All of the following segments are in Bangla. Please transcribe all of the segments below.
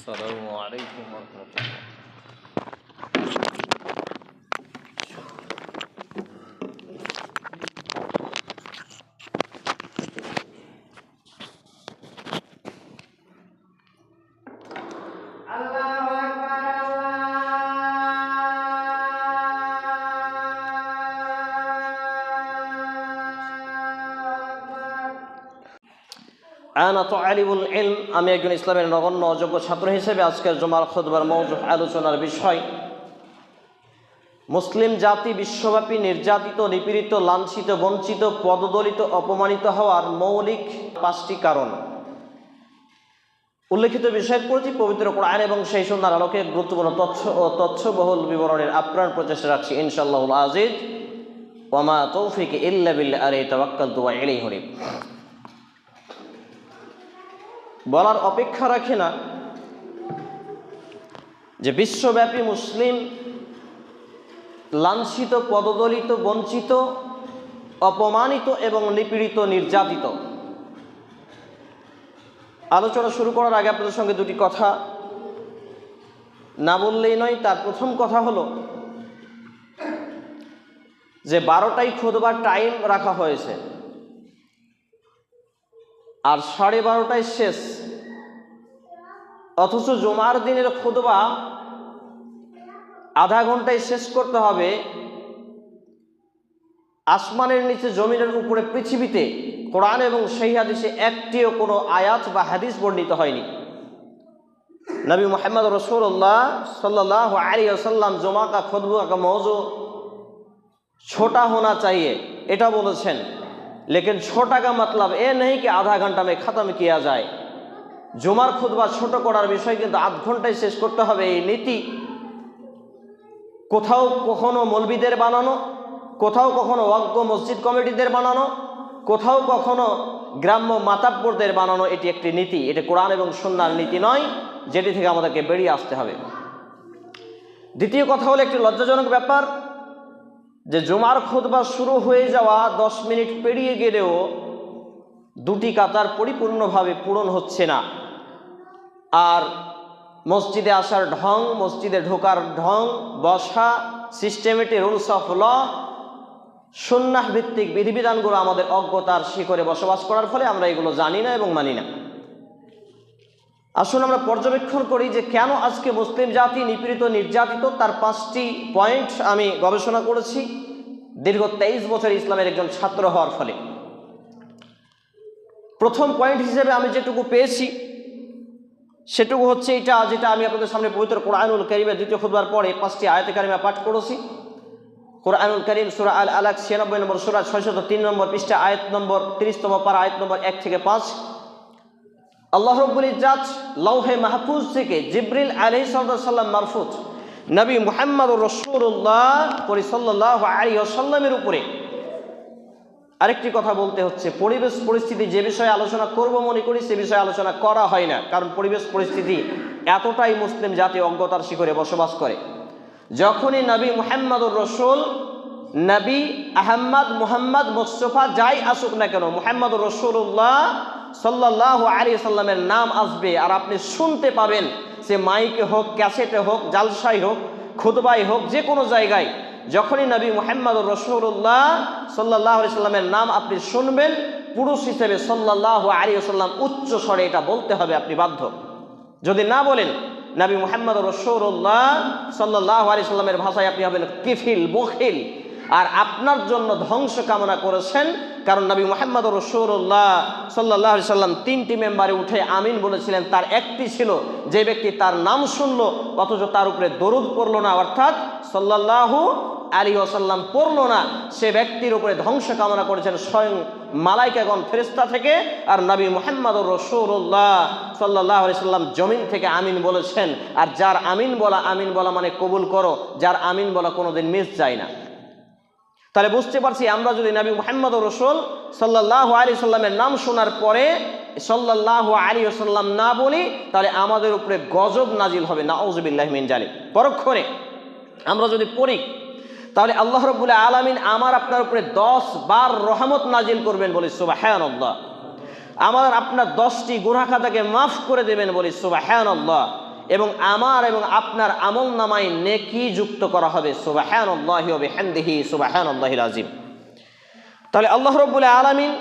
السلام عليكم ورحمة الله. আনা তালিবুল ইলম, আমি একজন ইসলামের নগণ্য অযোগ্য ছাত্র হিসেবে আজকের জুমার খুতবার মওজু আলোচনার বিষয় মুসলিম জাতি বিশ্বব্যাপী নির্যাতিত, নিপীড়িত, লাঞ্ছিত, বঞ্চিত, পদদলিত, অপমানিত হওয়ার মৌলিক 5টি কারণ। উল্লেখিত বিষয়ের প্রতি পবিত্র কোরআন এবং সেই সুন্নাহর আলোকে গুরুত্বপূর্ণ তথ্য ও তথ্যবহুল বিবরণের আপ্রাণ প্রচেষ্টা রাখছি ইনশাআল্লাহুল আজিজ। ওয়া মা তৌফিক ইল্লা বিল্লাহ, আলাইহি তাওয়াক্কালতু ওয়া ইলাইহি উনীব। বলার অপেক্ষা রাখে না যে বিশ্বব্যাপী মুসলিম লাঞ্ছিত, পদদলিত, বঞ্চিত, অপমানিত এবং নিপীড়িত, নির্যাতিত। আলোচনা শুরু করার আগে আপনাদের সঙ্গে দুটি কথা না বললেই নয়। তার প্রথম কথা হলো যে 12টায় খুতবার টাইম রাখা হয়েছে আর 12:30টায় শেষ, অথচ জুমার দিনের খুতবা আধা ঘন্টায় শেষ করতে হবে। আসমানের নিচে, জমিনের উপরে, পৃথিবীতে কোরআন এবং সেই হাদিসে একটিও কোনো আয়াত বা হাদিস বর্ণিত হয়নি। নবী মুহাম্মদ রাসূলুল্লাহ सल्लल्लाहु अलैहि वसल्लम जुमा का खुतबा का मौजू छोटा होना चाहिए, এটা বলেছেন। लेकिन छोटा का मतलब ये नहीं कि आधा घंटा में ख़त्म किया जाए। জুমার খুতবা ছোট করার বিষয় কিন্তু আধ ঘন্টায় শেষ করতে হবে, এই নীতি কোথাও কখনো মৌলবীদের বানানো, কোথাও কখনো ওয়াক্ফ মসজিদ কমিটিদের বানানো, কোথাও কখনো গ্রাম্য মাতাব্বরদের বানানো। এটি একটি নীতি, এটি কোরআন এবং সুন্নাহর নীতি নয়, যেটি থেকে আমাদেরকে বেরিয়ে আসতে হবে। দ্বিতীয় কথা হলো একটি লজ্জাজনক ব্যাপার যে জুমার খুতবা শুরু হয়ে যাওয়া 10 মিনিট পেরিয়ে গেলেও দুটি কাতার পরিপূর্ণভাবে পূরণ হচ্ছে না। আর মসজিদে আসার ঢং, মসজিদে ঢোকার ঢং, বসা, সিস্টেমেটিক রুলস অফ ল, সুন্নাহ ভিত্তিক বিধিবিধানগুলো আমাদের অজ্ঞতার শিখরে বসবাস করার ফলে আমরা এগুলো জানি না এবং মানি না। আসুন আমরা পর্যবেক্ষণ করি যে কেন আজকে মুসলিম জাতি নিপীড়িত, নির্যাতিত। তার 5টি পয়েন্ট আমি গবেষণা করেছি দীর্ঘ 23 বছর ইসলামের একজন ছাত্র হওয়ার ফলে। প্রথম পয়েন্ট হিসেবে আমি যেটুকু পেয়েছি সেটুকু হচ্ছে এটা, যেটা আমি আপনাদের সামনে পবিত্র কোরআনুল কারীমের দ্বিতীয় খুতবার পরে 5টি আয়াতে কারিমা পাঠ করেছি। কোরআনুল কারীম সূরা আল আলাক 96 নম্বর সূরা 603 নম্বর পৃষ্ঠা, আয়াত নম্বর 30তম পারা, আয়াত নম্বর 1 থেকে 5। আল্লাহ রাব্বুল ইজ্জত লৌহে মাহফুজ থেকে জিবরিল আলাইহিস সালাম মারফুত নবী মুহাম্মদুর রাসূলুল্লাহ সাল্লাল্লাহু আলাইহি ওয়াসাল্লামের উপরে আরেকটি কথা বলতে হচ্ছে। পরিবেশ পরিস্থিতি যে বিষয়ে আলোচনা করব মনে করি সে বিষয়ে আলোচনা করা হয় না, কারণ পরিবেশ পরিস্থিতি এতটাই মুসলিম জাতি অজ্ঞতার শিখরে বসবাস করে। যখনই নবী মুহাম্মদুর রাসূল, নবী আহমদ, মুহাম্মদ, মুস্তাফা যাই আসুক না কেন, মুহাম্মদুর রাসূলুল্লাহ সাল্লাল্লাহু আলাইহি সাল্লামের নাম আসবে আর আপনি শুনতে পাবেন, সে মাইকে হোক, ক্যাসেটে হোক, জালসায় হোক, খুতবায় হোক, যে কোনো জায়গায় যখনই নবী মুহাম্মদুর রাসূলুল্লাহ সাল্লাল্লাহু আলাইহি সাল্লামের নাম আপনি শুনবেন, পুরুষ হিসেবে সাল্লাল্লাহু আলাইহি সাল্লাম উচ্চ স্বরে এটা বলতে হবে, আপনি বাধ্য। যদি না বলেন নবী মুহাম্মদুর রাসূলুল্লাহ সাল্লাল্লাহু আলাইহি সাল্লামের ভাষায় আপনি হবেন কিফিল, বখিল, আর আপনার জন্য ধ্বংস কামনা করেছেন। কারণ নবী মুহাম্মদুর রাসূলুল্লাহ সাল্লাল্লাহু আলাইহি সাল্লাম 3টি মেম্বারে উঠে আমিন বলেছিলেন। তার একটি ছিল যে ব্যক্তি তার নাম শুনলো অথচ তার উপরে দরুদ পড়লো না, অর্থাৎ সাল্লাল্লাহু আলাইহি ওয়াসাল্লাম পড়লো না, সে ব্যক্তির উপরে ধ্বংস কামনা করেছেন স্বয়ং মালাইকাগণ ফেরেশতা থেকে। আর নবী মুহাম্মদুর রাসূলুল্লাহ সাল্লাল্লাহু আলাইহি সাল্লাম জমিন থেকে আমিন বলেছেন। আর যার আমিন বলা মানে কবুল করো, যার আমিন বলা কোনোদিন মিস যায় না। তাহলে বুঝতে পারছি আমরা যদি নবী মুহাম্মদুর রাসূল সাল্লাল্লাহু আলাইহি সাল্লামের নাম শোনার পরে সাল্লাল্লাহু আলাইহি ওয়াসাল্লাম না বলি, তাহলে আমাদের উপরে গজব নাজিল হবে, নাউযুবিল্লাহি মিন জালিক। পরক্ষণে আমরা যদি পড়ি তাহলে আল্লাহ রাব্বুল আলামিন আমার আপনার উপরে 10 বার রহমত নাজিল করবেন, বলি সুবহানাল্লাহ। আমার আপনার 10টি গুনাহ খাতাকে মাফ করে দেবেন, বলি সুবহানাল্লাহ। এবং আমার এবং আপনার আমলনামায় নেকি যুক্ত করা হবে। সুবহানাল্লাহি ওয়া বিহামদিহি সুবহানাল্লাহিল আযীম। তাহলে আল্লাহ রাব্বুল আলামিন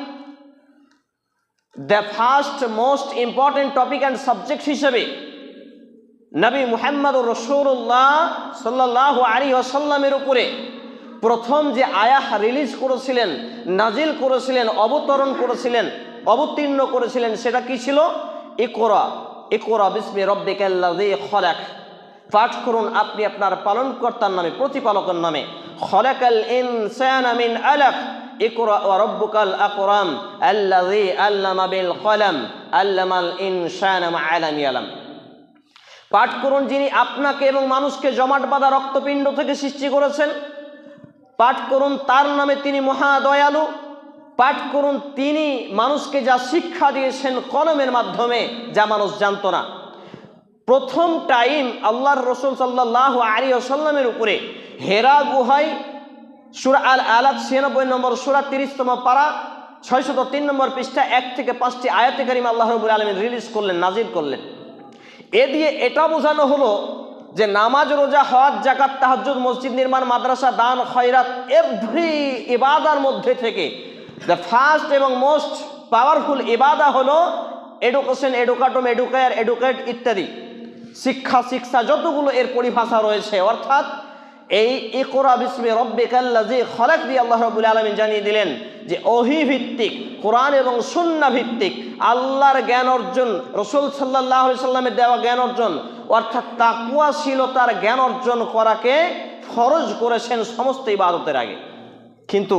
the first most important topic and subject হিসেবে নবী মুহাম্মদুর রাসূলুল্লাহ সাল্লাল্লাহু আলাইহি ওয়াসাল্লামের উপরে প্রথম যে আয়াহ রিলিজ করেছিলেন, নাজিল করেছিলেন, অবতীর্ণ করেছিলেন, সেটা কি ছিল? ইকরা ইকরা বিসমি রাব্বিকাল্লাযী খলাক। পাঠ করুন আপনি আপনার পালনকর্তার নামে, প্রতিপালকের নামে। খলাকাল ইনসানা মিন আলাক ইকরা ওয়া রাব্বুকাল আকরাম আল্লাযী আল্লামা বিল কলম আল্লামাল ইনসানা মা লাম ইয়ালাম। পাঠ করুন যিনি আপনাকে এবং মানুষকে জমাট বাঁধা রক্তপিণ্ড থেকে সৃষ্টি করেছেন। পাঠ করুন তার নামে, তিনি মহা দয়ালু। পাঠ করুন তিনি মানুষকে যা শিক্ষা দিয়েছেন কলমের মাধ্যমে, যা মানুষ জানত না। প্রথম টাইম আল্লাহর রাসূল সাল্লাল্লাহু আলাইহি ওয়াসাল্লামের উপরে হেরা গুহায় সূরা আল আলাক 96 নম্বর সূরা 30তম পারা 603 নম্বর পৃষ্ঠা 1 থেকে 5টি আয়াতে কারিমা আল্লাহ রাব্বুল আলামিন রিলিজ করলেন, নাজিল করলেন। এ দিয়ে এটা বোঝানো হলো যে নামাজ, রোজা, হজ, যাকাত, তাহাজ্জুদ, মসজিদ নির্মাণ, মাদ্রাসা, দান, খয়রাত, এভরি ইবাদার মধ্যে থেকে দ্য ফার্স্ট এবং মোস্ট পাওয়ারফুল ইবাদা হলো এডুকেশন, এডুকাটম, এডুকেয়ার, এডুকেট ইত্যাদি। শিক্ষা যতগুলো এর পরিভাষা রয়েছে, অর্থাৎ এই ইকরা বিসমি রাব্বিকাল্লাযী খলাক দিয়ে আল্লাহ রাব্বুল আলামিন জানিয়ে দিলেন যে ওহী ভিত্তিক, কোরআন এবং সুন্নাহ ভিত্তিক আল্লাহর জ্ঞান অর্জন, রাসূল সাল্লাল্লাহু আলাইহি সাল্লামের দেওয়া জ্ঞান অর্জন, অর্থাৎ তাকওয়াশীলতার জ্ঞান অর্জন করাকে ফরজ করেছেন সমস্ত ইবাদতের আগে। কিন্তু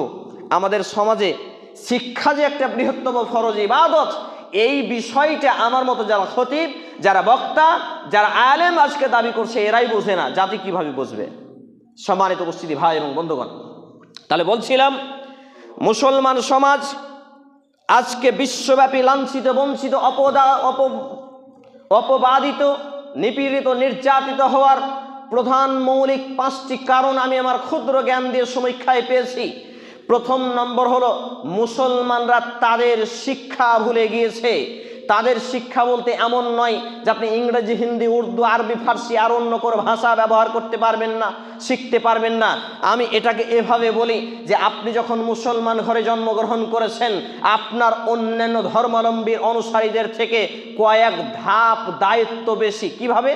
আমাদের সমাজে শিক্ষা যে একটা বৃহত্তম ফরজ ইবাদত, এই বিষয়টা আমার মতো যারা খতিব, যারা বক্তা, যারা আলেম আজকে দাবি করছে, এরাই বোঝে না। জাতি কিভাবে বুঝবে? সম্মানিত উপস্থিতি ভাই এবং বন্ধুগণ, তাহলে বলছিলাম মুসলমান সমাজ আজকে বিশ্বব্যাপী লাঞ্ছিত, বঞ্চিত, অপবাদিত, নিপীড়িত, নির্যাতিত হওয়ার প্রধান মৌলিক 5টি কারণ আমি আমার ক্ষুদ্র জ্ঞান দিয়ে সমীক্ষায় পেয়েছি। প্রথম নম্বর হলো মুসলমানরা তাদের শিক্ষা ভুলে গিয়েছে। তাদের শিক্ষা বলতে এমন নয় যে আপনি ইংরেজি, হিন্দি, উর্দু, আরবি, ফার্সি আর অন্য কোনো ভাষা ব্যবহার করতে পারবেন না, শিখতে পারবেন না। আমি এটাকে এভাবে বলি যে আপনি যখন মুসলমান ঘরে জন্মগ্রহণ করেছেন, আপনার অন্যান্য ধর্মাবলম্বীর অনুসারীদের থেকে কয়েক ধাপ দায়িত্ব বেশি। কিভাবে?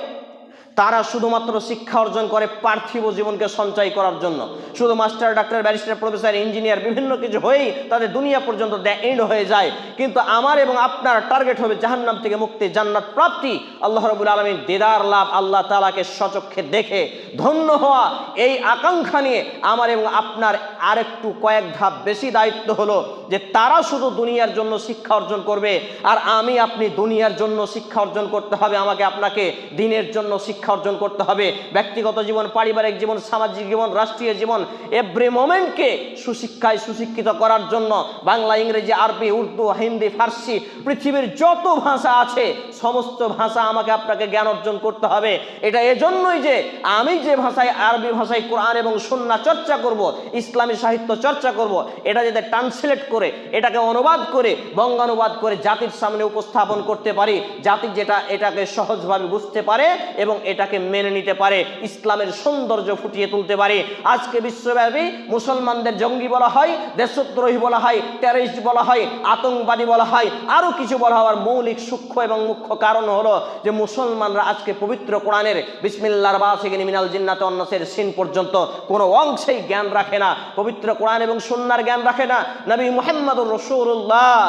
তারা শুধুমাত্র শিক্ষা অর্জন করে পার্থিব জীবনকে সঞ্চয় করার জন্য। শুধু master, doctor, barrister, professor, engineer বিভিন্ন কিছু হয়েই তাদের দুনিয়া পর্যন্ত এন্ড হয়ে যায়। কিন্তু আমার এবং আপনার টার্গেট হবে জাহান্নাম থেকে মুক্তি, জান্নাত প্রাপ্তি, আল্লাহ রাব্বুল আলামিন দিদার লাভ, আল্লাহ তাআলাকে স্বচক্ষে দেখে ধন্য হওয়া। এই আকাঙ্ক্ষা নিয়ে আমার এবং আপনার আরেকটু কয়েক ধাপ বেশি দায়িত্ব হলো যে তারা শুধু দুনিয়ার জন্য শিক্ষা অর্জন করবে, আর আমি আপনি দুনিয়ার জন্য শিক্ষা অর্জন করতে হবে। আমাকে আপনাকে দিনের জন্য শিক্ষা অর্জন করতে হবে। ব্যক্তিগত জীবন, পারিবারিক জীবন, সামাজিক জীবন, রাষ্ট্রীয় জীবন, এভরি মোমেন্টকে সুশিক্ষায় সুশিক্ষিত করার জন্য বাংলা, ইংরেজি, আরবি, উর্দু, হিন্দি, ফার্সি, পৃথিবীর যত ভাষা আছে সমস্ত ভাষা আমাকে আপনাকে জ্ঞান অর্জন করতে হবে। এটা এজন্যই যে আমি যে ভাষায়, আরবি ভাষায় কোরআন এবং সুন্নাহ চর্চা করব, ইসলামী সাহিত্য চর্চা করব, এটা যাতে ট্রান্সলেট করে, এটাকে অনুবাদ করে, বঙ্গানুবাদ করে জাতির সামনে উপস্থাপন করতে পারি, জাতি যেটা এটাকে সহজভাবে বুঝতে পারে এবং এটাকে মেনে নিতে পারে, ইসলামের সৌন্দর্য ফুটিয়ে তুলতে পারে। আজকে বিশ্বব্যাপী মুসলমানদের জঙ্গি বলা হয়, দেশদ্রোহী বলা হয়, টেররিস্ট বলা হয়, আতঙ্কবাদী বলা হয়, আরও কিছু বলা হওয়ার মৌলিক, সূক্ষ্ম এবং মুখ্য কারণ হলো যে মুসলমানরা আজকে পবিত্র কোরআনের বিসমিল্লাহির বাসিগিন মিনাল জিন্নাতি ওয়ান নাসের সিন পর্যন্ত কোনো অংশেই জ্ঞান রাখে না, পবিত্র কোরআন এবং সুন্নাহর জ্ঞান রাখে না। নবী মুহাম্মদুর রাসূলুল্লাহ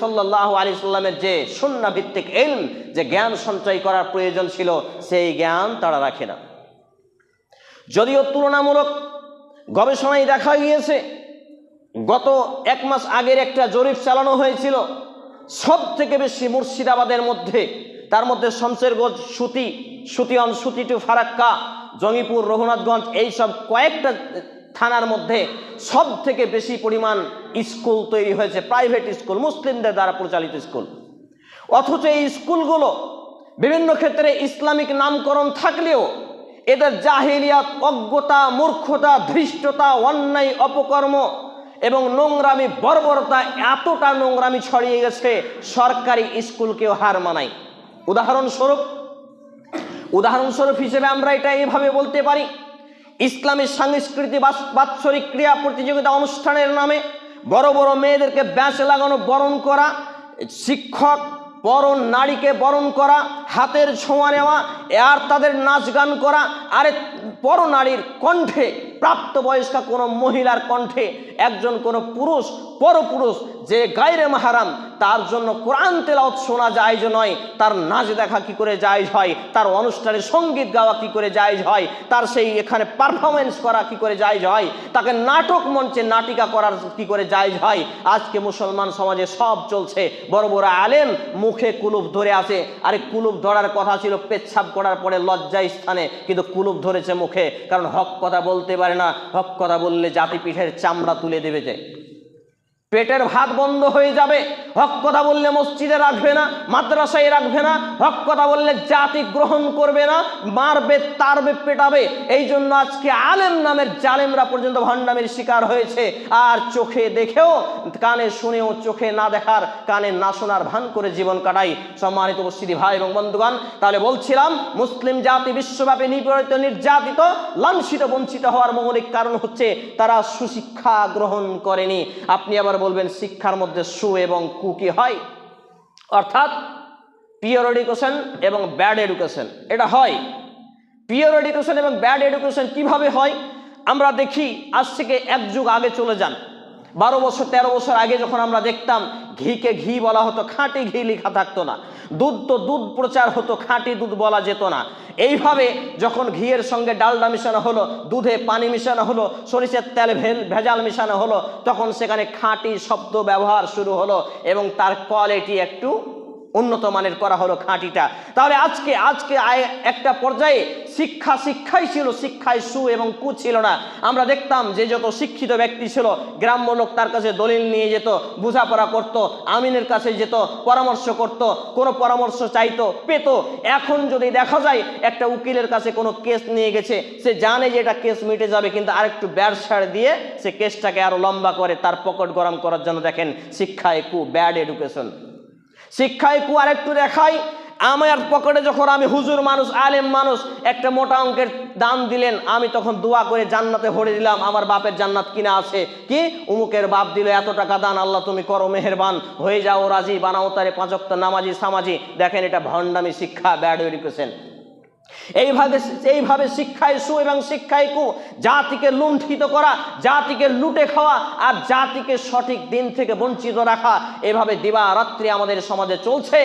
সাল্লাল্লাহু আলাইহি সাল্লামের যে সুন্নাহ ভিত্তিক ইলম, যে জ্ঞান সঞ্চয় করার প্রয়োজন ছিল, সেই জ্ঞান তারা রাখে না। যদিও তুলনামূলক গবেষণায় দেখা গিয়েছে, গত 1 মাস আগের একটা জরিপ চালানো হয়েছিল, সব থেকে বেশি মুর্শিদাবাদের মধ্যে, তার মধ্যে শমশেরগঞ্জ, সুতিয়ন, সুতি টু ফারাক্কা, জঙ্গিপুর, রঘুনাথগঞ্জ, এইসব কয়েকটা থানার মধ্যে সব থেকে বেশি পরিমাণ স্কুল তৈরি হয়েছে, প্রাইভেট স্কুল, মুসলিমদের দ্বারা পরিচালিত স্কুল। অথচ এই স্কুলগুলো বিভিন্ন ক্ষেত্রে ইসলামিক নামকরণ থাকলেও এদের জাহিলিয়াত, অজ্ঞতা, মূর্খতা, ধৃষ্টতা, অন্যায়, অপকর্ম এবং নোংরামি, বর্বরতা, এতটা নোংরামি ছড়িয়ে গেছে সরকারি স্কুলকেও হার মানায়। উদাহরণস্বরূপ উদাহরণস্বরূপ হিসেবে আমরা এটা এইভাবে বলতে পারি, ইসলামের সংস্কৃতি বাৎসরিক ক্রীড়া প্রতিযোগিতা অনুষ্ঠানের নামে বড় বড় মেয়েদেরকে ব্যাস লাগানো, বরণ করা, শিক্ষক বরণ নারীকে বরণ করা, হাতের ছোঁয়া নেওয়া, আর তাদের নাচ গান করা। আরে পর নারীর কণ্ঠে, প্রাপ্তবয়স্কা কোনো মহিলার কণ্ঠে একজন কোনো পুরুষ, পরপুরুষ যে গায়রে মাহারাম, তার জন্য কোরআন তেলাওয়াত শোনা জায়েজ নয়, তার নাচ দেখা কি করে জায়েজ হয়, তার অনুষ্ঠানে সঙ্গীত গাওয়া কি করে জায়েজ হয়, তার সেই এখানে পারফরমেন্স করা কি করে জায়েজ হয়, তাকে নাটক মঞ্চে নাটিকা করার কি করে জায়েজ হয়। আজকে মুসলমান সমাজে সব চলছে, বড় বড় আলেম মুখে কুলুপ ধরে আছে। আরে কুলুপ ধরার কথা ছিল পেচ্ছাপ করার পরে লজ্জা স্থানে, কিন্তু কুলুপ ধরেছে মুখে, কারণ হক কথা বলতে পারে না। হক কথা বললে জাতি পিঠের চামড়া তুলে দেবে, যে পেটের ভাত বন্ধ হয়ে যাবে। হক কথা বললে মসজিদে রাখবে না, মাদ্রাসায় রাখবে না। হক কথা বললে জাতি গ্রহণ করবে না, মারবে, তারবে, পেটাবে। এই জন্য আজকে আলেম নামের জালেমরা পর্যন্ত ভণ্ডামির শিকার হয়েছে। আর চোখে দেখেও, কানে শুনেও চোখে না দেখার, কানে না শোনার ভান করে জীবন কাটাই। সম্মানিত উপস্থিতি ভাই এবং বন্ধুগণ, তাহলে বলছিলাম মুসলিম জাতি বিশ্বব্যাপী নিপীড়িত, নির্যাতিত, লাঞ্ছিত, বঞ্চিত হওয়ার মৌলিক কারণ হচ্ছে তারা সুশিক্ষা গ্রহণ করেনি। আপনি আবার বলবেন শিক্ষার মধ্যে সু এবং কু কি হয়? অর্থাৎ পিওর এডুকেশন এবং ব্যাড এডুকেশন, এটা হয়। পিওর এডুকেশন এবং ব্যাড এডুকেশন কিভাবে হয় আমরা দেখি। আজ থেকে এক যুগ আগে চলে যান, 12 বছর 13 বছর আগে যখন আমরা দেখতাম ঘিকে ঘি বলা হতো, খাঁটি ঘি লেখা থাকতো না। দুধ তো দুধ প্রচার হতো, খাঁটি দুধ বলা যেত না। এইভাবে যখন ঘিয়ের সঙ্গে ডালডা মিশানো হলো, দুধে পানি মিশানো হলো, সরিষার তেল ভেজাল মিশানো হলো, তখন সেখানে খাঁটি শব্দ ব্যবহার শুরু হলো এবং তার কোয়ালিটি একটু উন্নত মানের করা হলো, খাঁটিটা। তাহলে আজকে একটা পর্যায়ে শিক্ষাই ছিল, শিক্ষায় সু এবং কু ছিল না। আমরা দেখতাম যে যত শিক্ষিত ব্যক্তি ছিল, গ্রাম্য লোক তার কাছে দলিল নিয়ে যেত, বোঝাপড়া করত, আমিনের কাছে যেত, পরামর্শ করত, কোনো পরামর্শ চাইতো, পেত। এখন যদি দেখা যায় একটা উকিলের কাছে কোনো কেস নিয়ে গেছে, সে জানে যে এটা কেস মিটে যাবে, কিন্তু আরেকটু ব্যারসার দিয়ে সে কেসটাকে আরো লম্বা করে তার পকেট গরম করার জন্য। দেখেন শিক্ষায় কু, ব্যাড এডুকেশন। শিক্ষায় কু আরেকটু দেখাই, আমার পকেটে যখন আমি হুজুর মানুষ, আলেম মানুষ, একটা মোটা অঙ্কের দান দিলেন, আমি তখন দোয়া করে জান্নাতে ভরে দিলাম, আমার বাপের জান্নাত কিনা আছে কি, উমুকের বাপ দিল এত টাকা দান, আল্লাহ তুমি করো মেহেরবান, হয়ে যাও রাজি, বানাও তারে 5 ওয়াক্ত নামাজি সামাজি। দেখেন এটা ভণ্ডামি শিক্ষা, ব্যাড এডুকেশন। এইভাবে শিক্ষায় সু এবং শিক্ষায় কু, জাতিকে লুণ্ঠিত করা, জাতিকে লুটে খাওয়া, আর জাতিকে সঠিক দিন থেকে বঞ্চিত রাখা, এভাবে দিবারাত্রি আমাদের সমাজে চলছে।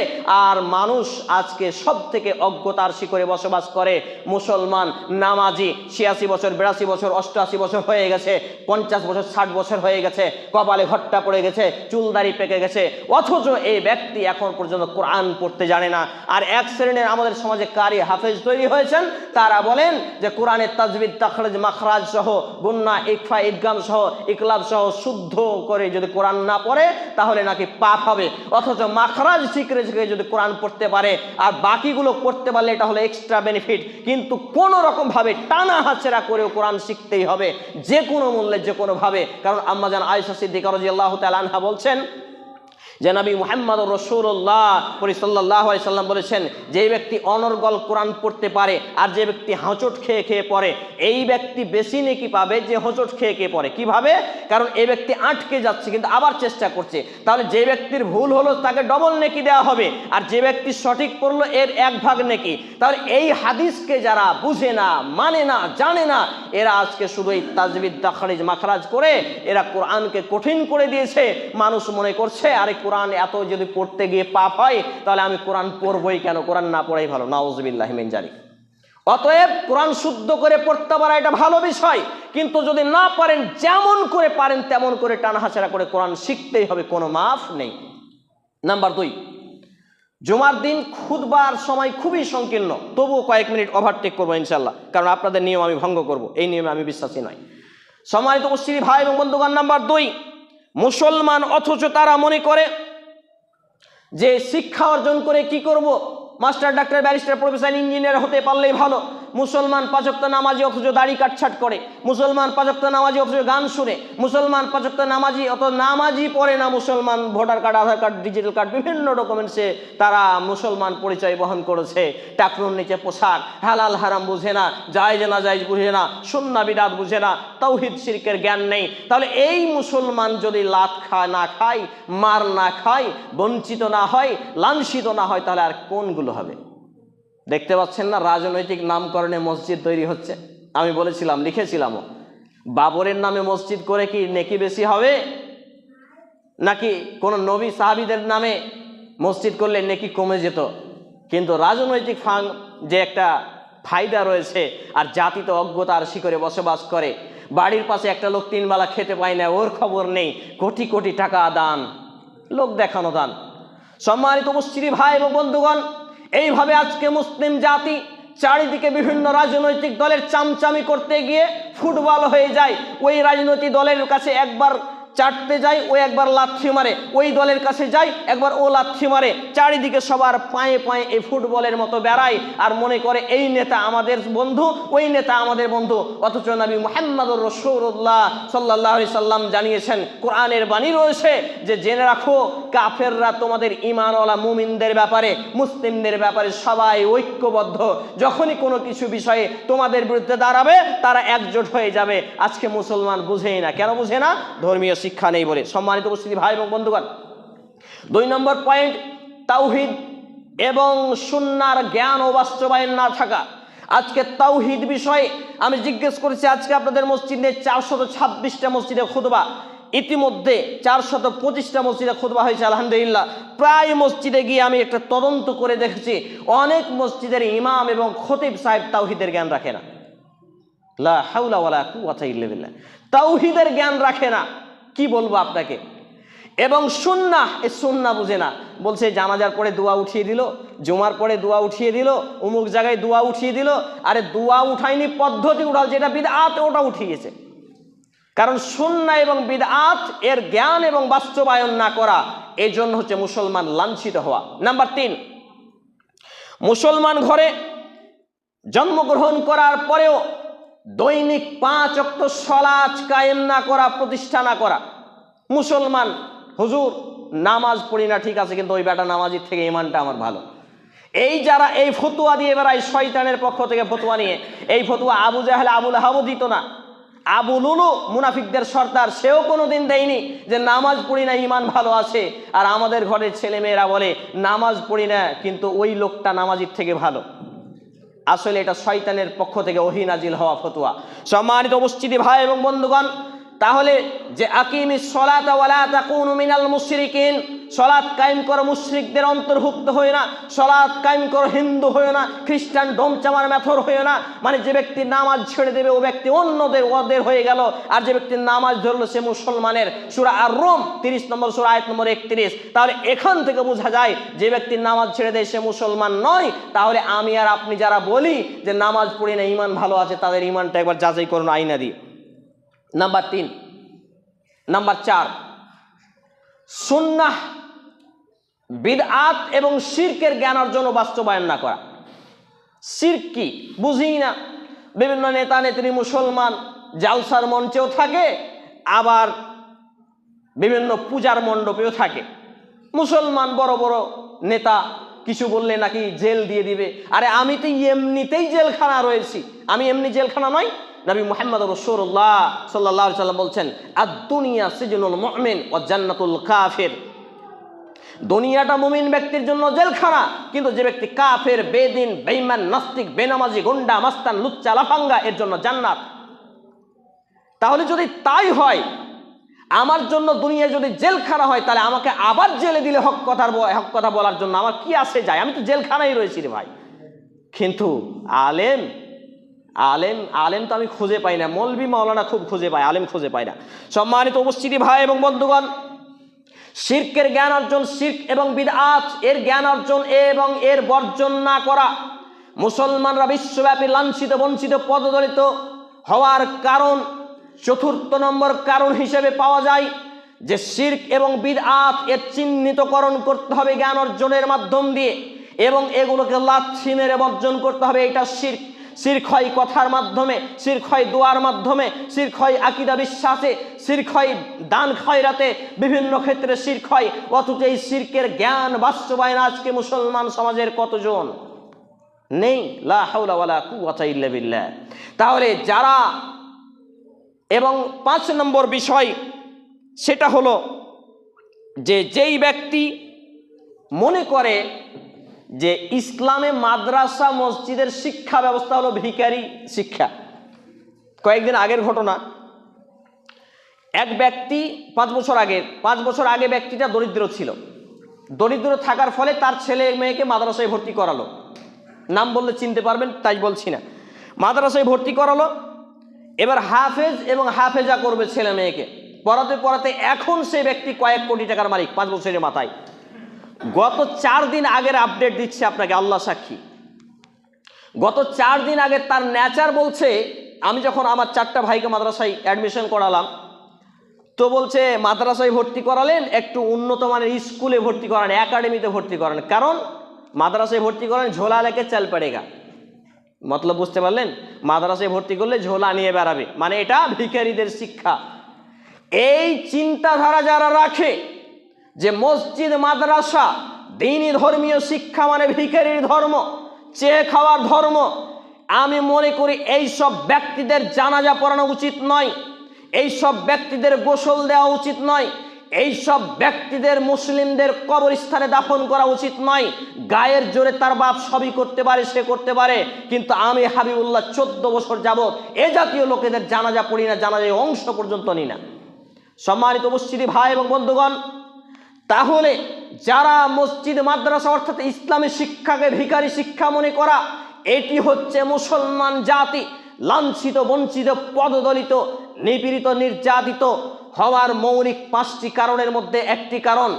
আর মানুষ আজকে সব থেকে অজ্ঞতার শিখরে বসবাস করে। মুসলমান নামাজি 86 বছর, 82 বছর, 88 বছর হয়ে গেছে, 50 বছর, 60 বছর হয়ে গেছে, কপালে ঘট্টা পড়ে গেছে, চুলদাড়ি পেকে গেছে, অথচ এই ব্যক্তি এখন পর্যন্ত কোরআন পড়তে জানে না। আর এক শ্রেণীর আমাদের সমাজে কারি হাফেজ তৈরি হয়েছেন, তারা বলেন যে কোরআনের তাজবিদ, তাখরিজ, মাখরাজ সহ, গুন্না, ইকফা, ইদগাম সহ, ইকলাব সহ শুদ্ধ করে যদি কোরআন না পড়ে তাহলে নাকি পাপ হবে। অথচ মাখরাজ শিখে যদি কোরআন পড়তে পারে আর বাকিগুলো পড়তে পারলে এটা হলো এক্সট্রা বেনিফিট। কিন্তু কোনো রকম ভাবে টানা হাঁচড়া করেও কোরআন শিখতেই হবে, যে কোনো মূল্যে, যে কোনো ভাবে। কারণ আম্মা জান আয়েশা সিদ্দিকা রাদিয়াল্লাহু তাআলা আনহা বলছেন যে নবী মুহাম্মদ রাসূলুল্লাহ সাল্লাল্লাহু আলাইহি সাল্লাম বলেছেন, যে ব্যক্তি অনর্গল কোরআন পড়তে পারে আর যে ব্যক্তি হোঁচট খেয়ে খেয়ে পড়ে, এই ব্যক্তি বেশি নেকি পাবে যে হোঁচট খেয়ে খেয়ে পড়ে। কিভাবে? কারণ এই ব্যক্তি আটকে যাচ্ছে কিন্তু আবার চেষ্টা করছে। তাহলে যে ব্যক্তির ভুল হলো তাকে ডবল নেকি দেওয়া হবে, আর যে ব্যক্তি সঠিক পড়লো এর 1 ভাগ নেকি। তাহলে এই হাদিসকে যারা বুঝে না, মানে না, জানে না, এরা আজকে শুধু এই তাজবিদ, তাখরিজ, মাখরাজ করে এরা কোরআনকে কঠিন করে দিয়েছে। মানুষ মনে করছে আরে কোরআন এত যদি পড়তে গিয়ে পাপ হয় তাহলে আমি কোরআন পড়বই কেন, কোরআন না পড়াই ভালো। নাউযুবিল্লাহি মিন জালিক। অতএব কোরআন শুদ্ধ করে পড়তে পারা এটা ভালো বিষয়, কিন্তু যদি না পারেন, যেমন করে পারেন তেমন করে টানাহাঁচড়া করে কোরআন শিখতেই হবে, কোনো মাফ নেই। নাম্বার 2, জুমার দিন খুতবার সময় খুবই সংকীর্ণ, তবুও কয়েক মিনিট ওভারটেক করবো ইনশাল্লাহ, কারণ আপনাদের নিয়ম আমি ভঙ্গ করব, এই নিয়মে আমি বিশ্বাসী নই। সম্মানিত উপস্থিতি ভাই এবং বন্ধুগণ, নাম্বার 2, মুসলমান অথচ তারা মনে করে যে শিক্ষা অর্জন করে কি করব, master, doctor, barrister, professor, engineer হতে পারলেই ভালো। মুসলমান 5 ওয়াক্ত নামাজি অথচ দাড়ি কাটছাট করে, মুসলমান 5 ওয়াক্ত নামাজি অথচ গান শুনে, মুসলমান 5 ওয়াক্ত নামাজি অথচ নামাজি পড়ে না, মুসলমান ভোটার কার্ড, আধার কার্ড, ডিজিটাল কার্ড, বিভিন্ন ডকুমেন্টসে তারা মুসলমান পরিচয় বহন করেছে। টাকনুর নিচে পোশাক, হালাল হারাম বুঝে না, জায়েজ না জায়েজ বুঝে না, সুন্নাহ বিদআত বুঝে না, তাওহীদ শিরকের জ্ঞান নেই। তাহলে এই মুসলমান যদি লাত না খায়, মার না খায়, বঞ্চিত না হয়, লাঞ্ছিত না হয়, তাহলে আর কোনগুলো হবে? দেখতে পাচ্ছেন না রাজনৈতিক নামকরণে মসজিদ তৈরি হচ্ছে। আমি বলেছিলাম, লিখেছিলামও, বাবরের নামে মসজিদ করে কি নেকি বেশি হবে, নাকি কোনো নবী সাহাবীদের নামে মসজিদ করলে নেকি কমে যেত? কিন্তু রাজনৈতিক যে একটা ফায়দা রয়েছে, আর জাতি তো অজ্ঞতার শিকরে বসবাস করে। বাড়ির পাশে একটা লোক 3 বেলা খেতে পায় না, ওর খবর নেই, কোটি কোটি টাকা দান, লোক দেখানো দান। সম্মানিত উপস্থিতি ভাই এবং বন্ধুগণ, এইভাবে আজকে মুসলিম জাতি চারিদিকে বিভিন্ন রাজনৈতিক দলের চামচামি করতে গিয়ে ফুটবল হয়ে যায়। ওই রাজনৈতিক দলের কাছে একবার চাটতে যায়, ও একবার লাথি মারে, ওই দলের কাছে যায়, একবার ও লাথি মারে, চারিদিকে সবার পায়ে পায়ে এই ফুটবলের মতো বেড়ায়, আর মনে করে এই নেতা আমাদের বন্ধু, ওই নেতা আমাদের বন্ধু। অথচ নবী মুহাম্মদুর রাসূলুল্লাহ সাল্লাল্লাহু আলাইহি সাল্লাম জানিয়েছেন, কোরআনের বাণী রয়েছে যে জেনে রাখো, কাফেররা তোমাদের ঈমানওয়ালা মুমিনদের ব্যাপারে, মুসলিমদের ব্যাপারে সবাই ঐক্যবদ্ধ। যখনই কোনো কিছু বিষয়ে তোমাদের বিরুদ্ধে দাঁড়াবে, তারা একজোট হয়ে যাবে। আজকে মুসলমান বুঝেই না। কেন বুঝে না? ধর্মীয় শিক্ষা নেই বলে। সম্মানিত উপস্থিতি ভাই এবং বন্ধুগণ, 2 নম্বর পয়েন্ট, তাওহীদ এবং সুন্নাহর জ্ঞান ও বাস্তবায়ন না থাকা। আজকে তাওহীদ বিষয়ে আমি জিজ্ঞেস করেছি, আজকে আপনাদের মসজিদে 426টা মসজিদে খুতবা, ইতিমধ্যে 425টা মসজিদে খুতবা হয়েছে আলহামদুলিল্লাহ। প্রায় মসজিদে গিয়ে আমি একটা তদন্ত করে দেখেছি, অনেক মসজিদের ইমাম এবং খতিব সাহেব তাওহীদের জ্ঞান রাখে না। লা হাওলা ওয়ালা কুওয়াতা ইল্লা বিল্লাহ, তাওহীদের জ্ঞান রাখে না। কি বলবো আপনাকে? এবং সুন্নাহ, এই সুন্নাহ বুঝে না। বলছে জানাজার পরে দোয়া উঠিয়ে দিল, জুমার পরে দোয়া উঠিয়ে দিল, অমুক জায়গায় দোয়া উঠিয়ে দিল। আরে দোয়া উঠায়নি, পদ্ধতি উঠাল, যেটা বিদআত ওটা উঠিয়েছে। কারণ সুন্নাহ এবং বিদআত এর জ্ঞান এবং বাস্তবায়ন না করা, এই জন্য হচ্ছে মুসলমান লাঞ্ছিত হওয়া। নাম্বার 3, মুসলমান ঘরে জন্মগ্রহণ করার পরেও দৈনিক 5 ওয়াক্ত সালাত কায়েম না করা, প্রতিষ্ঠা না করা। মুসলমান, হুজুর নামাজ পড়ি না, ঠিক আছে, কিন্তু ওই বেটা নামাজির থেকে ইমানটা আমার ভালো। এই যারা এই ফতোয়া দিয়ে বেড়ায়, শয়তানের পক্ষ থেকে ফতোয়া নিয়ে, এই ফতোয়া আবু জাহেল, আবু লাহাবও দিত না। আবু লুলু মুনাফিকদের সর্দার, সেও কোনোদিন দেয়নি যে নামাজ পড়ি না ইমান ভালো আছে। আর আমাদের ঘরের ছেলে মেয়েরা বলে নামাজ পড়ি না, কিন্তু ওই লোকটা নামাজির থেকে ভালো। আসলে এটা শয়তানের পক্ষ থেকে ওহী নাজিল হওয়া ফতোয়া। সম্মানিত উপস্থিতি ভাই এবং বন্ধুগণ, তাহলে যে আকিমিস সালাতা ওয়ালা তাকুনু মিনাল মুশরিকিন, সালাত কায়েম করো, মুশরিকদের অন্তর্ভুক্ত হয়ে না। সালাত কায়েম করো, হিন্দু হয়ে না, খ্রিস্টান ডোমচামার মেথর হয়ে না। মানে যে ব্যক্তি নামাজ ছেড়ে দেবে ও ব্যক্তি ওদের হয়ে গেল, আর যে ব্যক্তি নামাজ ধরলো সে মুসলমানের। সূরা আর-রুম 30 নম্বর সূরা আয়াত নম্বর 31। তাহলে এখান থেকে বোঝা যায় যে ব্যক্তি নামাজ ছেড়ে দেয় সে মুসলমান নয়। তাহলে আমি আর আপনি যারা বলি যে নামাজ পড়ি না ইমান ভালো আছে, তাদের ইমানটা একবার যাচাই করুন আয়না দিয়ে। নাম্বার 3। নাম্বার 4, সুন্নাহ, বিদআত এবং শিরকের জ্ঞান অর্জন ও বাস্তবায়ন না করা। শিরক কি বুঝি না। বিভিন্ন নেতা নেত্রী মুসলমান জালসার মঞ্চেও থাকে, আবার বিভিন্ন পূজার মণ্ডপেও থাকে। মুসলমান বড় বড় নেতা কিছু বললে নাকি জেল দিয়ে দিবে। আরে আমি তো এমনিতেই জেলখানা রয়েছি, আমি এমনি জেলখানা নয়। নবী মুহাম্মদ রাসূলুল্লাহ সাল্লাল্লাহু আলাইহি সাল্লাম বলছেন, আদ-দুনিয়া সিজনুল মুমিন ওয়া জান্নাতুল কাফির। দুনিয়াটা মুমিন ব্যক্তির জন্য জেলখানা, কিন্তু যে ব্যক্তি কাফের, বেদিন, বেঈমান, নাস্তিক, বেনামাজি, গুন্ডা, মাস্তান, লুচ্চা, লাফাঙ্গা, এর জন্য জান্নাত। তাহলে যদি তাই হয়, আমার জন্য দুনিয়া যদি জেলখানা হয়, তাহলে আমাকে আবার জেলে দিলে হক কথা বলার জন্য আমার কি আসে যায়? আমি তো জেলখানায় রয়েছি রে ভাই। কিন্তু আলেম তো আমি খুঁজে পাই না। মৌলবি মাওলানা খুব খুঁজে পায়, আলেম খুঁজে পায় না। সম্মানিত উপস্থিতি ভাই এবং বন্ধুগণ, শিরকের জ্ঞান অর্জন, শিরক এবং বিদআত এর জ্ঞান অর্জন এবং এর বর্জন না করা, মুসলমানরা বিশ্বব্যাপী লাঞ্ছিত, বঞ্চিত, পদদলিত হওয়ার কারণ। 4র্থ নম্বর কারণ হিসেবে পাওয়া যায় যে শিরক এবং বিদআত এর চিহ্নিতকরণ করতে হবে জ্ঞান অর্জনের মাধ্যম দিয়ে, এবং এগুলোকে লাথি মেরে বর্জন করতে হবে। এটা শিরক। শিরক হয় কথার মাধ্যমে, শিরক হয় দোয়ার মাধ্যমে, শিরক হয় আকীদা বিশ্বাসে, শিরক হয় দান খয়রাতে, বিভিন্ন ক্ষেত্রে শিরক হয়। অথচ এই শিরকের জ্ঞান বাস্তবায়ন আজকে মুসলমান সমাজের কতজন নেই? লা হাওলা ওয়ালা কুওয়াতা ইল্লা বিল্লাহ। তাহলে যারা, এবং 5 নম্বর বিষয় সেটা হলো যে যেই ব্যক্তি মনে করে যে ইসলামে মাদ্রাসা মসজিদের শিক্ষা ব্যবস্থা হলো ভিখারি শিক্ষা। কয়েকদিন আগের ঘটনা, এক ব্যক্তি 5 বছর আগে ব্যক্তিটা দরিদ্র ছিল। দরিদ্র থাকার ফলে তার ছেলে মেয়েকে মাদ্রাসায় ভর্তি করালো। নাম বললে চিনতে পারবেন, তাই বলছি না। মাদ্রাসায় ভর্তি করালো, এবার হাফেজ এবং হাফেজা করবে ছেলে মেয়েকে, পড়াতে পড়াতে এখন সেই ব্যক্তি কয়েক কোটি টাকার মালিক 5 বছরের মাথায়। গত 4 দিন আগের আপডেট দিচ্ছে আপনাকে, আল্লাহ সাক্ষী। গত 4 দিন আগে তার নেচার বলছে, আমি যখন আমার 4টা ভাইকে মাদ্রাসায় অ্যাডমিশন করালাম, তো বলছে মাদ্রাসায় ভর্তি করালেন, একটু উন্নত মানের স্কুলে ভর্তি করান, একাডেমিতে ভর্তি করান, কারণ মাদ্রাসায় ভর্তি করেন ঝোলা লেকে চাল পড়েগা। মতলব বুঝতে পারলেন? মাদ্রাসায় ভর্তি করলে ঝোলা নিয়ে বেড়াবে, মানে এটা ভিখারিদের শিক্ষা। এই চিন্তাধারা যারা রাখে যে মসজিদ মাদ্রাসা দ্বীনি ধর্মীয় শিক্ষা মানে ভিখারির ধর্ম, চেয়ে খাওয়ার ধর্ম, আমি মনে করি এই সব ব্যক্তিদের জানাজা পড়ানো উচিত নয়, এই সব ব্যক্তিদের গোসল দেওয়া উচিত নয়, এই সব ব্যক্তিদের মুসলিমদের কবরস্থানে দাফন করা উচিত নয়। গায়ের জোরে তার বাপ সবই করতে পারে, সে করতে পারে, কিন্তু আমি হাবিবুল্লাহ 14 বছর যাবত এ জাতীয় লোকেদের জানাজা পড়ি না, জানাজায় অংশ পর্যন্ত নিই না। সম্মানিত উপস্থিতি ভাই এবং বন্ধুগণ, তাহলে যারা মসজিদ মাদ্রাসা অর্থাৎ ইসলামী শিক্ষাকে ভিখারি শিক্ষা মনে করা, এটি হচ্ছে মুসলমান জাতি লাঞ্ছিত, বঞ্চিত, পদদলিত, নিপীড়িত, নির্যাতিত হওয়ার মৌলিক 5টি কারণের মধ্যে একটি কারণ।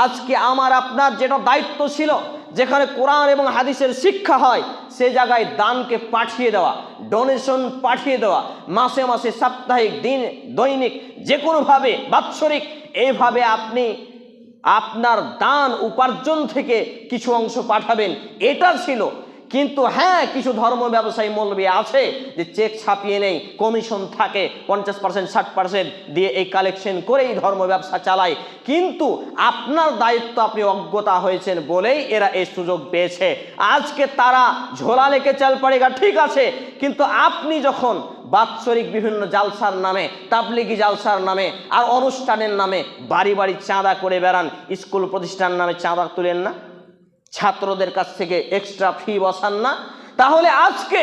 আজকে আমার আপনার যেটা দায়িত্ব ছিল, যেখানে কোরআন এবং হাদিসের শিক্ষা হয়, সে জায়গায় দানকে পাঠিয়ে দেওয়া, ডোনেশন পাঠিয়ে দেওয়া, মাসে মাসে, সাপ্তাহিক, দিন, দৈনিক, যে কোনোভাবে, বাৎসরিক, এইভাবে আপনি আপনার দান উপার্জন থেকে কিছু অংশ পাঠাবেন, এটা ছিল। কিন্তু হ্যাঁ, কিছু ধর্ম ব্যবসায়ী মৌলবী আছে যে চেক ছাপিয়ে নেই, কমিশন থাকে 50%, 60% দিয়ে এই কালেকশন করে এই ধর্ম ব্যবসা চালায়। কিন্তু আপনার দায়িত্ব, আপনি অজ্ঞতা হয়েছেন বলেই এরা এই সুযোগ পেয়েছে। আজকে তারা ঝোলা লেকে চাল পড়েগা, ঠিক আছে, কিন্তু আপনি যখন বাৎসরিক বিভিন্ন জালসার নামে, তাবলিগি জালসার নামে আর অনুষ্ঠানের নামে বাড়ি বাড়ি চাঁদা করে বেড়ান, স্কুল প্রতিষ্ঠান নামে চাঁদা তুলেন না, ছাত্রদের কাছ থেকে এক্সট্রা ফি বসান না, তাহলে আজকে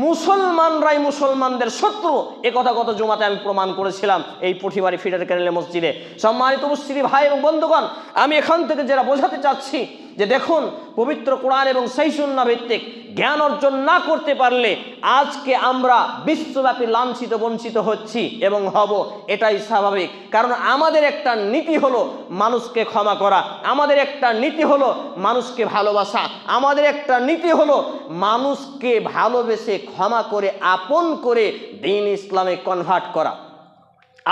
মুসলমানরাই মুসলমানদের শত্রু। এ কথা গত জুমাতে আমি প্রমাণ করেছিলাম এই পুঠিবাড়ি ফিডার ক্যানেলে মসজিদে। সম্মানিত উপস্থিতি ভাই এবং বন্ধুগণ, আমি এখান থেকে যারা বোঝাতে চাচ্ছি যে দেখুন, পবিত্র কোরআন এবং সহিহ সুন্নাহ ভিত্তিক জ্ঞান অর্জন না করতে পারলে আজকে আমরা বিশ্বব্যাপী লাঞ্ছিত, বঞ্চিত হচ্ছি এবং হব, এটাই স্বাভাবিক। কারণ আমাদের একটা নীতি হলো মানুষকে ক্ষমা করা, আমাদের একটা নীতি হলো মানুষকে ভালোবাসা, আমাদের একটা নীতি হলো মানুষকে ভালোবেসে, ক্ষমা করে, আপন করে দ্বীন ইসলামে কনভার্ট করা।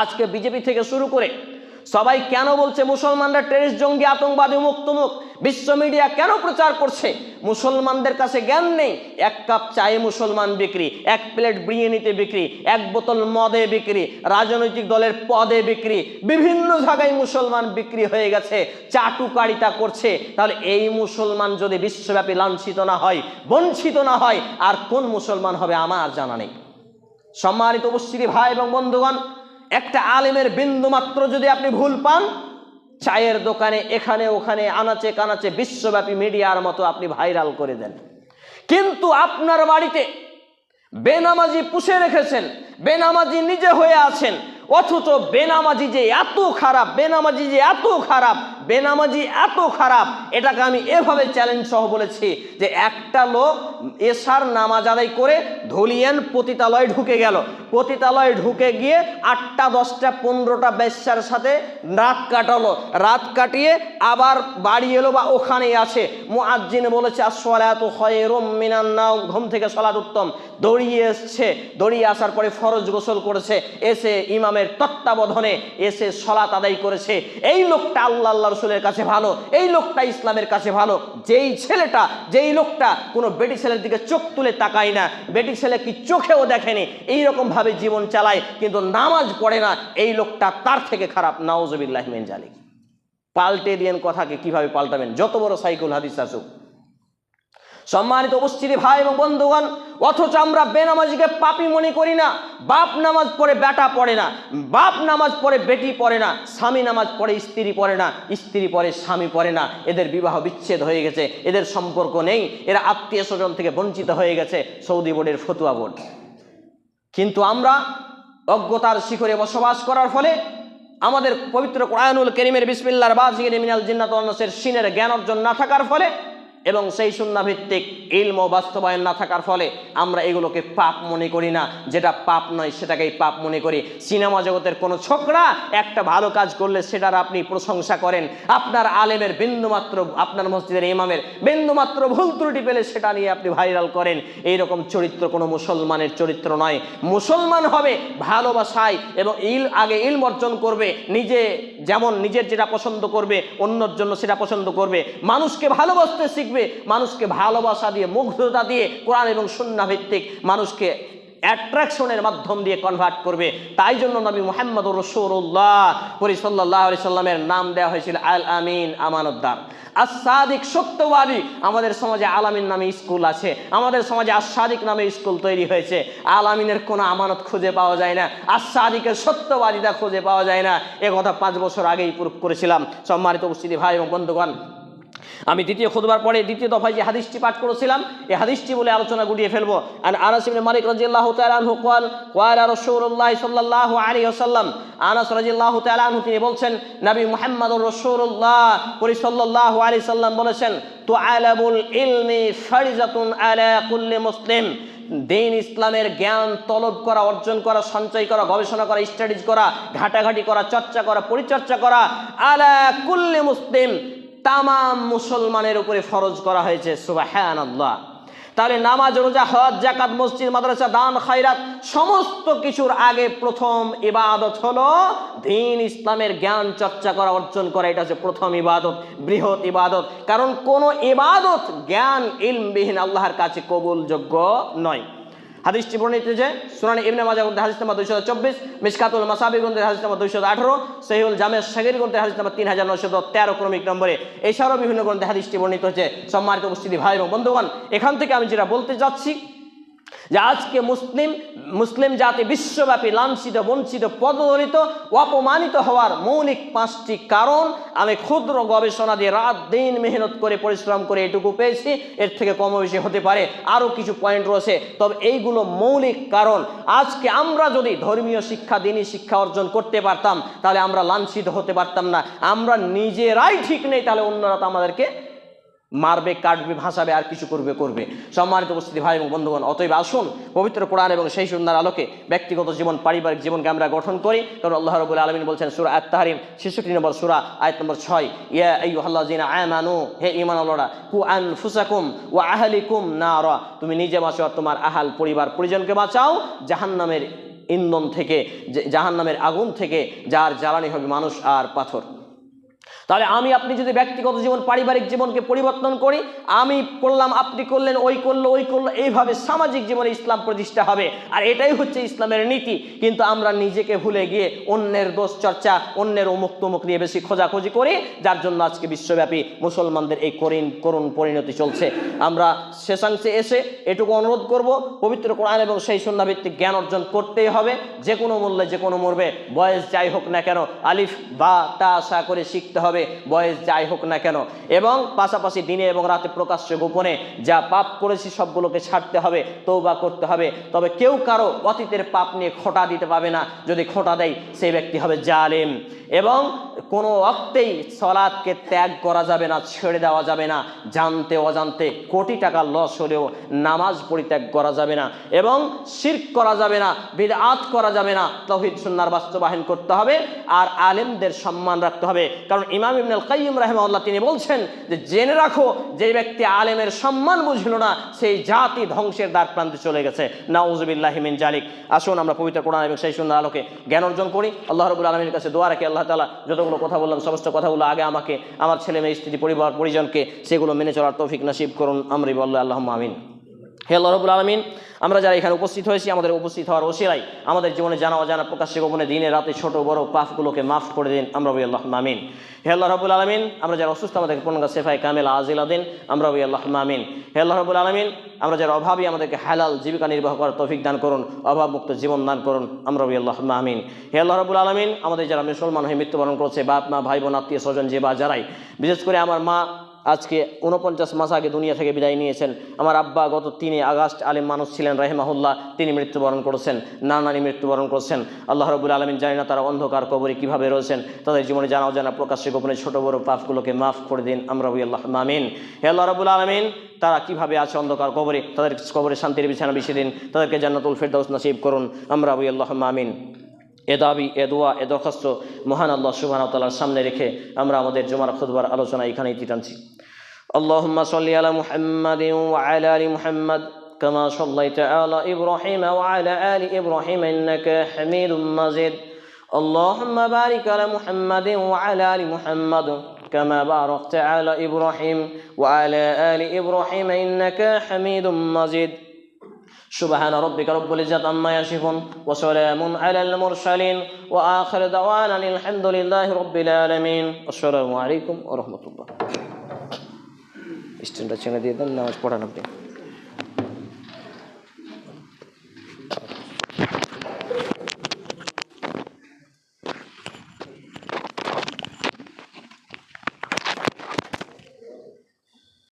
আজকে বিজেপি থেকে শুরু করে সবাই কেন বলছে মুসলমানরা টেররিস্ট, জঙ্গি, আতঙ্কবাদী, মুক্ত মুখ, বিশ্ব মিডিয়া কেন প্রচার করছে? মুসলমানদের কাছে জ্ঞান নেই। 1 কাপ চায়ে মুসলমান বিক্রি, 1 প্লেট বিরিয়ানিতে বিক্রি, 1 বোতল মদে বিক্রি, রাজনৈতিক দলের পদে বিক্রি, বিভিন্ন জায়গায় মুসলমান বিক্রি হয়ে গেছে, চাটুকারিতা করছে। তাহলে এই মুসলমান যদি বিশ্বব্যাপী লাঞ্ছিত না হয়, বঞ্চিত না হয়, আর কোন মুসলমান হবে আমার জানা নেই। সম্মানিত উপস্থিতি ভাই এবং বন্ধুগণ, একটা আলেমের বিন্দু মাত্র যদি আপনি ভুল পান, চায়ের দোকানে, এখানে ওখানে, আনাচে কানাচে, বিশ্বব্যাপী মিডিয়ার মতো আপনি ভাইরাল করে দেন। কিন্তু আপনার বাড়িতে বেনামাজি পুষে রেখেছেন, বেনামাজি নিজে হয়ে আছেন, অথচ বেনামাজি যে এত খারাপ, বেনামাজি যে এত খারাপ, বেনামাজি এত খারাপ, এটাকে আমি এভাবে চ্যালেঞ্জ সহ বলেছি যে একটা লোক এশার নামাজ আদায় করে ধুলিয়ান পতিতালয়ে ঢুকে গেল, পতিতালয়ে ঢুকে গিয়ে 8টা 10টা 15টা বেশ্যার সাথে রাত কাটালো, রাত কাটিয়ে আবার বাড়ি এলো বা ওখানেই আছে। মুয়াজ্জিন বলেছে আসসালাতু খায়রুম মিনান নাওম, ঘুম থেকে সালাত উত্তম। দৌড়িয়ে এসছে, দৌড়িয়ে আসার পরে ফরজ গোসল করেছে, এসে ইমামের তত্ত্বাবধানে এসে সালাত আদায় করেছে। এই লোকটা আল্লাহ রাসূলের কাছে ভালো, এই লোকটা ইসলামের কাছে ভালো। যেই লোকটা কোনো বেটি ছেলের দিকে চোখ তুলে তাকায় না, বেটি ছেলে কি চোখেও দেখেনি, এইরকম ভাবে জীবন চালায় কিন্তু নামাজ পড়ে না, এই লোকটা তার থেকে খারাপ। নাউজুবিল্লাহি মিন জালিক। পাল্টে দিয়েন কথাকে, কিভাবে পাল্টাবেন? যত বড় সাইকুল হাদিস আসুক। সম্মানিত উপস্থিতি ভাই এবং বন্ধুগণ, অথচ আমরা বেনামাজিকে পাপী মনে করি না। বাপ নামাজ পড়ে বেটা পড়ে না, বাপ নামাজ পড়ে বেটি পড়ে না, স্বামী নামাজ পড়ে স্ত্রী পড়ে না, স্ত্রী পড়ে স্বামী পড়ে না। এদের বিবাহ বিচ্ছেদ হয়ে গেছে, এদের সম্পর্ক নেই, এরা আত্মীয় স্বজন থেকে বঞ্চিত হয়ে গেছে সৌদি বোর্ডের ফতুয়া বোর্ড। কিন্তু আমরা অজ্ঞতার শিখরে বসবাস করার ফলে, আমাদের পবিত্র কোরআনুল কারীমের বিসমিল্লাহর বাজিগির মিনাল জিন্নাত ওয়ান নাসের শিনের জ্ঞান অর্জন না থাকার ফলে এবং সেই সুন্নাহ ভিত্তিক ইলম ও বাস্তবায়ন না থাকার ফলে আমরা এগুলোকে পাপ মনে করি না, যেটা পাপ নয় সেটাকেই পাপ মনে করি। সিনেমা জগতের কোনো ছোকরা একটা ভালো কাজ করলে সেটার আপনি প্রশংসা করেন, আপনার আলেমের বিন্দুমাত্র, আপনার মসজিদের ইমামের বিন্দুমাত্র ভুল ত্রুটি পেলে সেটা নিয়ে আপনি ভাইরাল করেন। এইরকম চরিত্র কোনো মুসলমানের চরিত্র নয়। মুসলমান হবে ভালোবাসায় এবং আগে ইলম অর্জন করবে, নিজের যেটা পছন্দ করবে অন্যর জন্য সেটা পছন্দ করবে, মানুষকে ভালোবাসতে শিখবে, মানুষকে ভালোবাসা দিয়ে, মুগ্ধতা দিয়ে, কোরআন এবং সুন্নাহ ভিত্তিক মানুষকে অ্যাট্রাকশনের মাধ্যম দিয়ে কনভার্ট করবে। তাই জন্য নবী মুহাম্মদুর রাসূলুল্লাহ সাল্লাল্লাহু আলাইহি সাল্লামের নাম দেওয়া হয়েছিল আল আমিন, আমানতদার। আস-সাদিক, সত্যবাদী। আমাদের সমাজে আল আমিন নামে স্কুল আছে, আমাদের সমাজে আস-সাদিক নামে স্কুল তৈরি হয়েছে। আল আমিনের কোনো আমানত খুঁজে পাওয়া যায় না, আস-সাদিকের সত্যবাদিতা খুঁজে পাওয়া যায় না। এ কথা 5 বছর আগেই প্রুফ করেছিলাম। সম্মানিত উপস্থিতি ভাই এবং বন্ধুগণ, আমি দ্বিতীয় খুতবার পরে দ্বিতীয় দফায় যে হাদিসটি পাঠ করেছিলাম, এই হাদিসটি বলে আলোচনা গুটিয়ে ফেলবো। আন আনাস ইবনে মালিক রাদিয়াল্লাহু তাআলা আনহু قال قال রাসূলুল্লাহ সাল্লাল্লাহু আলাইহি ওয়াসাল্লাম, আনাস রাদিয়াল্লাহু তাআলা আনহু তিনি বলছেন, নবী মুহাম্মদুর রাসূলুল্লাহ সাল্লাল্লাহু আলাইহি সাল্লাম বলেছেন, তুআলাবুল ইলমি ফারিজাতুন আলা কুল্লি মুসলিম। দ্বীন ইসলামের জ্ঞান তলব করা, অর্জন করা, সঞ্চয় করা, গবেষণা করা, স্টাডিজ করা, ঘাটাঘাটি করা, চর্চা করা, পরিচর্যা করা, আলা কুল্লি মুসলিম, তামাম মুসলমানের উপরে ফরজ করা হয়েছে। সুবহানাল্লাহ। তাহলে নামাজ, রোজা, হজ, যাকাত, মসজিদ, মাদ্রাসা, দান, খায়রাত, সমস্ত কিছুর আগে প্রথম ইবাদত হলো দ্বীন ইসলামের জ্ঞান চর্চা করা, অর্জন করা। এটা হচ্ছে প্রথম ইবাদত, বৃহৎ ইবাদত। কারণ কোন ইবাদত জ্ঞান ইলমবিহীন আল্লাহর কাছে কবুলযোগ্য নয়। হাদিসটি বর্ণিত যে সুনানে ইবনে মাজাহ গ্রন্থে হাদিস নাম্বার 224, মিশকাতুল মাসাবিহ গ্রন্থে হাদিস নাম্বার 218, সহিহুল জামে সগীর গ্রন্থে হাদিস নাম্বার 3913 ক্রমিক নম্বরে। এছাড়াও বিভিন্ন গ্রন্থে হাদিসটি বর্ণিত হচ্ছে। সম্মানিত উপস্থিতি ভাই এবং বন্ধুগণ, এখান থেকে আমি যেটা বলতে যাচ্ছি যে আজকে মুসলিম জাতি বিশ্বব্যাপী লাঞ্ছিত, বঞ্চিত, পদদলিত, অপমানিত হওয়ার মৌলিক 5টি কারণ আমি ক্ষুদ্র গবেষণা দিয়ে রাত দিন মেহনত করে পরিশ্রম করে এটুকু পেয়েছি। এর থেকে কম বেশি হতে পারে, আরও কিছু পয়েন্ট রয়েছে, তবে এইগুলো মৌলিক কারণ। আজকে আমরা যদি ধর্মীয় শিক্ষা, দ্বীনি শিক্ষা অর্জন করতে পারতাম তাহলে আমরা লাঞ্ছিত হতে পারতাম না। আমরা নিজেরাই ঠিক নেই, তাহলে অন্যরা তো আমাদেরকে মারবে, কাটবে, ভাসাবে, আর কিছু করবে। সম্মানিত উপস্থিতি ভাই এবং বন্ধুগণ, অতএব আসুন পবিত্র কোরআন এবং সেই সুন্দর আলোকে ব্যক্তিগত জীবন, পারিবারিক জীবনকে আমরা গঠন করি। কারণ আল্লাহ রাব্বুল আলামিন বলছেন সূরা আত-তাহরিম 66 নম্বর সূরা, আয়াত নম্বর 6, ইয়া আইয়ুহাল্লাযিনা আমানু, হে ঈমানওয়ালারা, কু আনফুসাকুম ওয়া আহলিকুম নারা, তুমি নিজে বাঁচো আর তোমার আহাল, পরিবার, পরিজনকে বাঁচাও জাহান্নামের ইন্ধন থেকে, জাহান্নামের আগুন থেকে, যার জ্বালানি হবে মানুষ আর পাথর। তাহলে আমি আপনি যদি ব্যক্তিগত জীবন, পারিবারিক জীবনকে পরিবর্তন করি, আমি করলাম, আপনি করলেন, ওই করলো, এইভাবে সামাজিক জীবনে ইসলাম প্রতিষ্ঠা হবে। আর এটাই হচ্ছে ইসলামের নীতি। কিন্তু আমরা নিজেকে ভুলে গিয়ে অন্যের দোষ চর্চা, অন্যের অমুক তমুক নিয়ে বেশি খোঁজাখুঁজি করি, যার জন্য আজকে বিশ্বব্যাপী মুসলমানদের এই করুণ পরিণতি চলছে। আমরা শেষাংশে এসে এটুকু অনুরোধ করব, পবিত্র কোরআন এবং সেই সুন্নাহ ভিত্তিক জ্ঞান অর্জন করতেই হবে, যে কোনো মূল্যে, যে কোনো মূল্যে, বয়স যাই হোক না কেন, আলিফ বা তা সা করে শিখতে হবে। হবে, বয়স যাই হোক না কেন। এবং পাশাপাশি দিনে এবং রাতে প্রকাশ্যে গোপনে যা পাপ করেছি সবগুলোকে ছাড়তে হবে, তওবা করতে হবে। তবে কেউ কারো অতীতের পাপ নিয়ে খোঁটা দিতে পারবে না, যদি খোঁটা দেয় সেই ব্যক্তি হবে জালেম। এবং কোনো অক্তেই সালাতকে ত্যাগ করা যাবে না, ছেড়ে দেওয়া যাবে না। জানতে অজান্তে কোটি টাকা লস হলেও নামাজ পরিত্যাগ করা যাবে না, এবং শিরক করা যাবে না, বিদআত করা যাবে না। তাওহীদ সুন্নাহর বাস্তবায়ন করতে হবে আর আলেমদের সম্মান রাখতে হবে। কারণ ইমাম ইবনুল কাইয়্যিম রাহিমাহুল্লাহ তিনি বলছেন যে জেনে রাখো, যে ব্যক্তি আলেমের সম্মান বুঝল না সেই জাতি ধ্বংসের দ্বার প্রান্তে চলে গেছে। নাউযুবিল্লাহি মিন জালিক। আসুন আমরা পবিত্র কোরআন এবং সেই সুন্নাহর আলোকে জ্ঞান অর্জন করি। আল্লাহ রাব্বুল আলামিনের কাছে দোয়া রাখি, আল্লাহ তাআলা যতগুলো কথা বললাম সমস্ত কথাগুলো আগে আমাকে, আমার ছেলে মেয়ে, স্ত্রী, পরিবার পরিজনকে সেগুলো মেনে চলার তৌফিক নসিব করুন। আমরি বললে আল্লাহুম্মা আমিন। হে আল্লাহ রাব্বুল আলামিন, আমরা যারা এখানে উপস্থিত হয়েছি, আমাদের উপস্থিত হওয়ার ওসিলায় আমাদের জীবনে জানা অজানা প্রকাশ্যে গোপনে দিনে রাতে ছোট বড় পাপগুলোকে মাফ করে দিন। আমরা বলি আল্লাহুম্মা আমিন। হে আল্লাহ রাব্বুল আলামিন, আমরা যারা অসুস্থ আমাদেরকে পূর্ণাঙ্গ শেফায়ে কামেলা আজিলা দিন। আমরা বলি আল্লাহুম্মা আমিন। হে আল্লাহ রাব্বুল আলামিন, আমরা যারা অভাবী আমাদেরকে হালাল জীবিকা নির্বাহ করার তৌফিক দান করুন, অভাবমুক্ত জীবন দান করুন। আমরা বলি আল্লাহুম্মা আমিন। হে আল্লাহ রাব্বুল আলামিন, আমাদের যারা মুসলমান হয়ে মৃত্যুবরণ করছে, বাপ মা ভাই বোন আত্মীয় স্বজন যে বা যারাই, বিশেষ করে আমার মা আজকে 49 মাস আগে দুনিয়া থেকে বিদায় নিয়েছেন। আমার আব্বা গত 3 আগস্ট আলেম মানুষ ছিলেন রাহিমাহুল্লাহ, তিনি মৃত্যুবরণ করেছেন। নানি মৃত্যুবরণ করেছেন। আল্লাহ রাব্বুল আলামিন জানি না তারা অন্ধকার কবরে কিভাবে রয়েছেন, তাদের জীবনে জানা অজানা প্রকাশ্যে গোপনে ছোট বড় পাপগুলোকে মাফ করে দিন। আমরা বলি আল্লাহুম্মা আমিন। হে আল্লাহ রাব্বুল আলামিন, তারা কিভাবে আছে অন্ধকার কবরে, তাদের কবরে শান্তির বিছানা বিছিয়ে দিন, তাদেরকে জান্নাতুল ফেরদাউস নসিব করুন। আমরা বলি আল্লাহুম্মা আমিন। এ দাবি, এ দোয়া, এ দরখাস্ত মহান আল্লাহ সুবহানাহু ওয়া তাআলার সামনে রেখে আমরা আমাদের জুমার খুতবার আলোচনা এখানেই টানছি। اللهم صل على محمد وعلى آل محمد كما صليت على إبراهيم وعلى آل إبراهيم إنك حميد مجيد. اللهم بارك على محمد وعلى آل محمد كما باركت على إبراهيم وعلى آل إبراهيم إنك حميد مجيد. سبحان ربك رب العزة عما يصفون وسلام على المرسلين وآخر دعوانا الحمد لله رب العالمين. السلام عليكم ورحمة الله. স্ট্যান্ডটা ছেড়ে দিয়ে দেন, নামাজ পড়ান আপনি।